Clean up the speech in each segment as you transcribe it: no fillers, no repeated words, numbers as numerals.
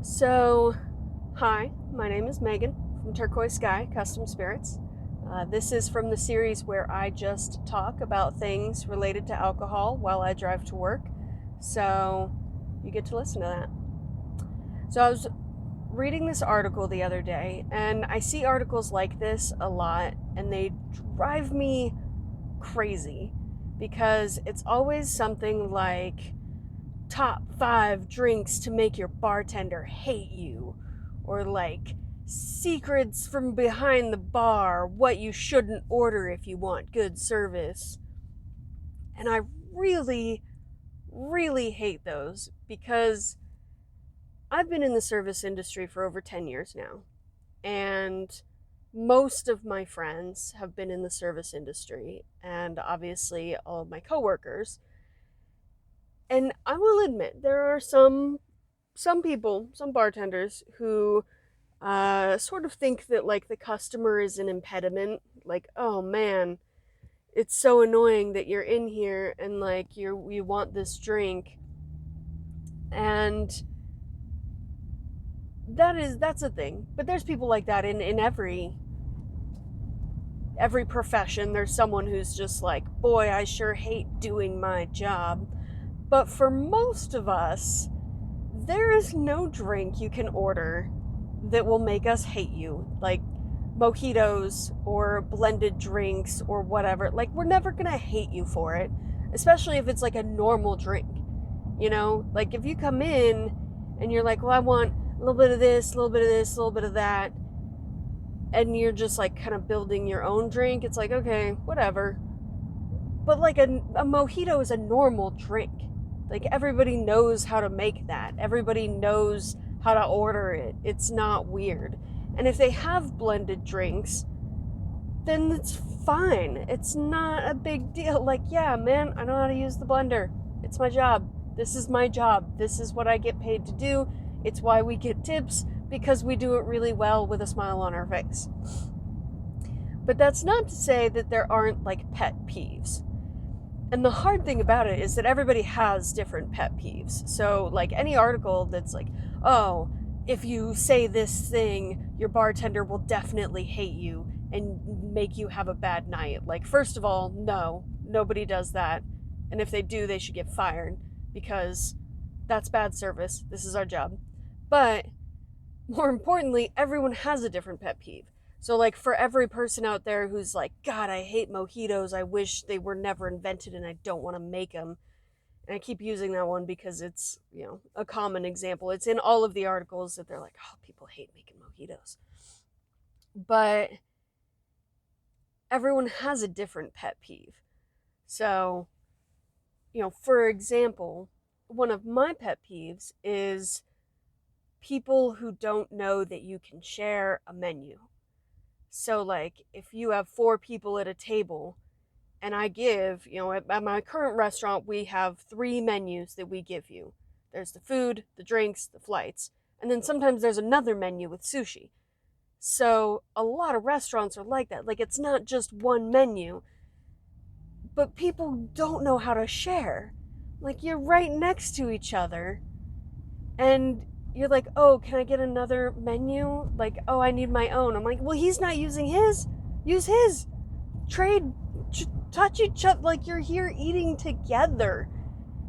So, hi, my name is Megan from Turquoise Sky Custom Spirits. This is from the series where I just talk about things related to alcohol while I drive to work. So, you get to listen to that. So, I was reading this article the other day, and I see articles like this a lot, and they drive me crazy because it's always something like top 5 drinks to make your bartender hate you, or like secrets from behind the bar, what you shouldn't order if you want good service. And I really, really hate those because I've been in the service industry for over 10 years now, and most of my friends have been in the service industry, and obviously all of my coworkers. And I will admit, there are some people, some bartenders who sort of think that like the customer is an impediment. Like, oh man, it's so annoying that you're in here and like you want this drink, and that's a thing. But there's people like that in every profession. There's someone who's just like, boy, I sure hate doing my job. But for most of us, there is no drink you can order that will make us hate you. Like mojitos or blended drinks or whatever. Like, we're never gonna hate you for it, especially if it's like a normal drink. You know, like if you come in and you're like, well, I want a little bit of this, a little bit of this, a little bit of that, and you're just like kind of building your own drink, it's like, okay, whatever. But like a mojito is a normal drink. Like, everybody knows how to make that. Everybody knows how to order it. It's not weird. And if they have blended drinks, then it's fine. It's not a big deal. Like, yeah, man, I know how to use the blender. It's my job. This is my job. This is what I get paid to do. It's why we get tips, because we do it really well with a smile on our face. But that's not to say that there aren't like pet peeves. And the hard thing about it is that everybody has different pet peeves. So, like, any article that's like, oh, if you say this thing, your bartender will definitely hate you and make you have a bad night. Like, first of all, no, nobody does that. And if they do, they should get fired because that's bad service. This is our job. But more importantly, everyone has a different pet peeve. So, like, for every person out there who's like, God, I hate mojitos, I wish they were never invented and I don't want to make them. And I keep using that one because it's, a common example. It's in all of the articles that they're like, oh, people hate making mojitos. But everyone has a different pet peeve. So, for example, one of my pet peeves is people who don't know that you can share a menu. So, like, if you have 4 people at a table, and I give, at my current restaurant, we have 3 menus that we give you. There's the food, the drinks, the flights, and then sometimes there's another menu with sushi. So, a lot of restaurants are like that. Like, it's not just one menu, but people don't know how to share. Like, you're right next to each other, and you're like, oh, can I get another menu? Like, oh, I need my own. I'm like, well, he's not using his. Use his. Trade, touch each other. Like, you're here eating together.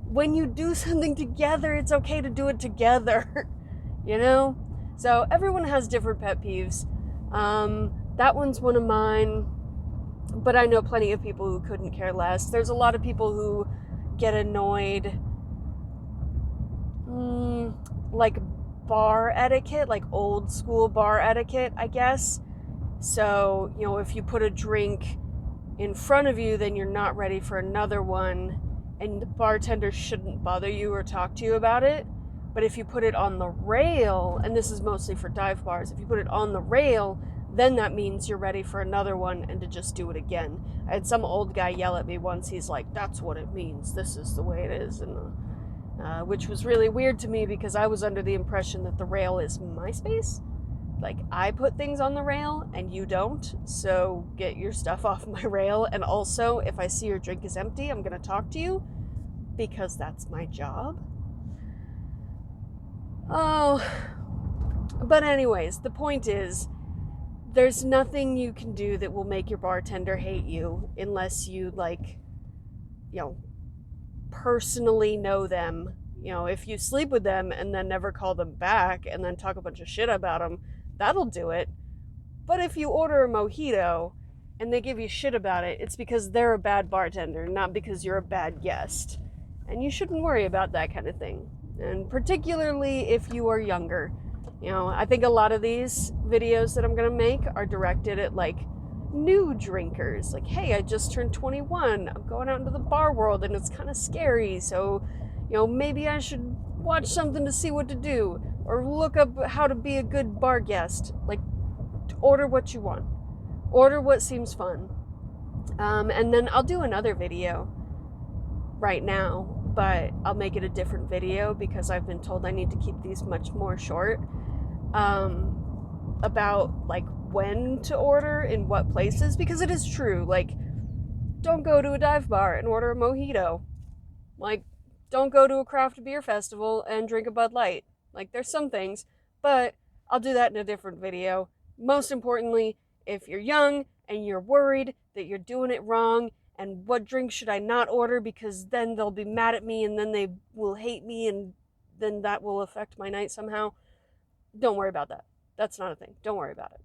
When you do something together, it's okay to do it together. So everyone has different pet peeves. That one's one of mine, but I know plenty of people who couldn't care less. There's a lot of people who get annoyed, like bar etiquette, like old school bar etiquette, I guess. So, if you put a drink in front of you, then you're not ready for another one, and the bartender shouldn't bother you or talk to you about it. But if you put it on the rail, and this is mostly for dive bars, if you put it on the rail, then that means you're ready for another one and to just do it again. I had some old guy yell at me once. He's like, that's what it means. This is the way it is. And which was really weird to me because I was under the impression that the rail is my space. Like, I put things on the rail and you don't, so get your stuff off my rail. And also, if I see your drink is empty, I'm gonna talk to you because that's my job. Oh, But anyways, the point is, there's nothing you can do that will make your bartender hate you unless you, like, you know, personally know them. You know, if you sleep with them and then never call them back and then talk a bunch of shit about them, that'll do it. But if you order a mojito and they give you shit about it, it's because they're a bad bartender, not because you're a bad guest. And you shouldn't worry about that kind of thing. And particularly if you are younger. You know, I think a lot of these videos that I'm going to make are directed at, like, new drinkers. Like, hey, I just turned 21. I'm going out into the bar world and it's kind of scary. So, you know, maybe I should watch something to see what to do or look up how to be a good bar guest. Like, order what you want. Order what seems fun. And then I'll do another video right now, but I'll make it a different video because I've been told I need to keep these much more short. About, like, when to order in what places, because it is true. Like, don't go to a dive bar and order a mojito. Like, don't go to a craft beer festival and drink a Bud Light. Like, there's some things, but I'll do that in a different video. Most importantly, if you're young and you're worried that you're doing it wrong and what drink should I not order because then they'll be mad at me and then they will hate me and then that will affect my night somehow, don't worry about that. That's not a thing. Don't worry about it.